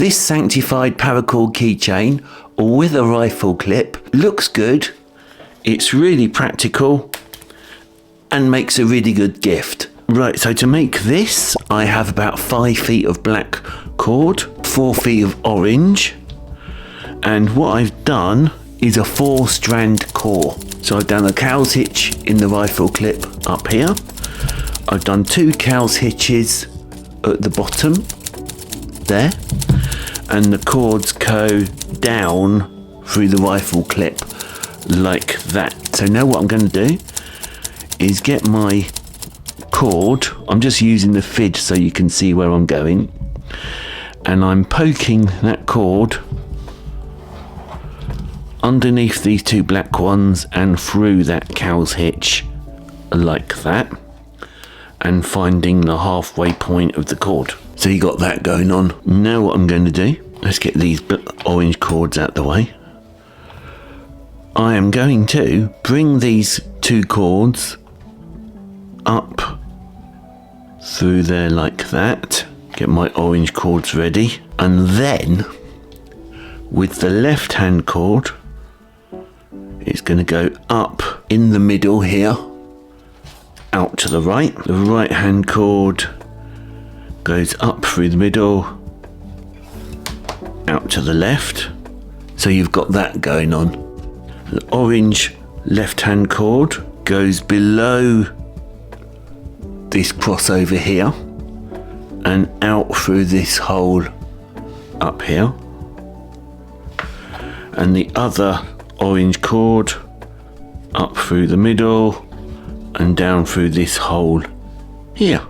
This Sanctified Paracord Keychain with a rifle clip looks good, it's really practical and makes a really good gift. Right, so to make this, I have about 5 feet of black cord, 4 feet of orange, and what I've done is a 4-strand core. So I've done a cow's hitch in the rifle clip up here. I've done 2 cow's hitches at the bottom there, and the cords go down through the rifle clip like that. So now what I'm going to do is get my cord. I'm just using the fidge so you can see where I'm going, and I'm poking that cord underneath these 2 black ones and through that cow's hitch like that, and finding the halfway point of the cord. So you got that going on. Now what I'm going to do, let's get these orange cords out the way. I am going to bring these 2 cords up through there like that, get my orange cords ready, and then with the left hand cord it's going to go up in the middle here, out to the right. The right hand cord goes up through the middle, out to the left. So you've got that going on. The orange left hand cord goes below this crossover here and out through this hole up here, and the other orange cord up through the middle and down through this hole here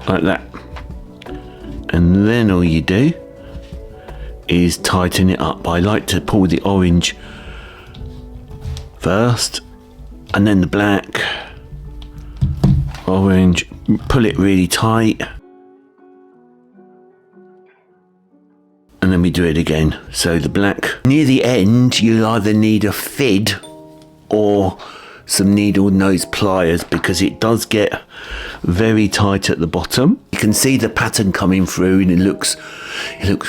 like that. And then all you do is tighten it up. I like to pull the orange first and then the black. Orange, pull it really tight, and then we do it again. So the black, near the end you'll either need a fid or some needle nose pliers, because it does get very tight at the bottom. You can see the pattern coming through and it looks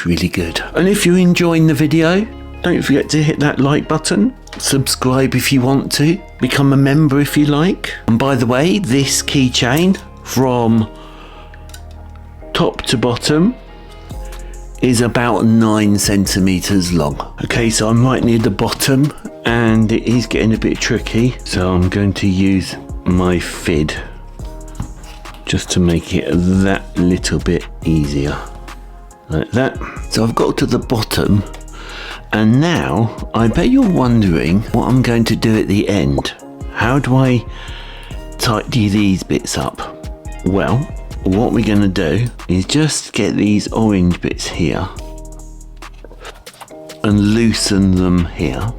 really good. And if you're enjoying the video, don't forget to hit that like button, subscribe if you want to, become a member if you like. And by the way, this keychain from top to bottom is about 9 centimeters long. Okay, so I'm right near the bottom and it is getting a bit tricky, so I'm going to use my fid just to make it that little bit easier, like that. So I've got to the bottom, and now I bet you're wondering what I'm going to do at the end. How do I tidy these bits up? Well, what we're going to do is just get these orange bits here and loosen them here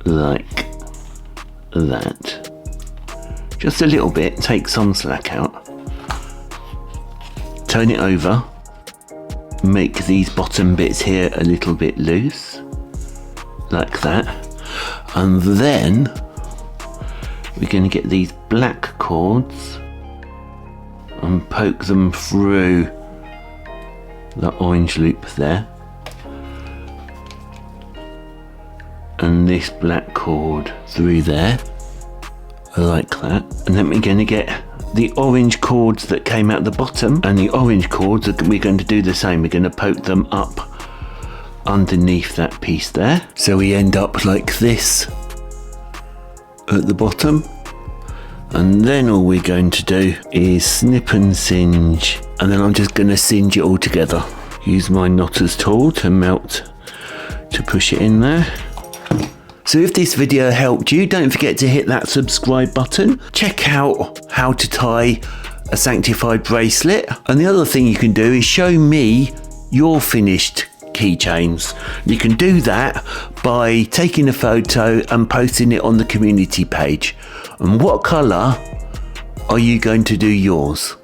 like that. Just a little bit, take some slack out. Turn it over, make these bottom bits here a little bit loose like that, and then we're going to get these black cords and poke them through the orange loop there, and this black cord through there like that. And then we're going to get the orange cords that came out the bottom, and the orange cords we're going to do the same. We're going to poke them up underneath that piece there, so we end up like this at the bottom. And then all we're going to do is snip and singe, and then I'm just going to singe it all together. Use my knotter's tool to melt, to push it in there. So if this video helped you, don't forget to hit that subscribe button. Check out how to tie a Sanctified bracelet. And the other thing you can do is show me your finished keychains. You can do that by taking a photo and posting it on the community page. And what colour are you going to do yours?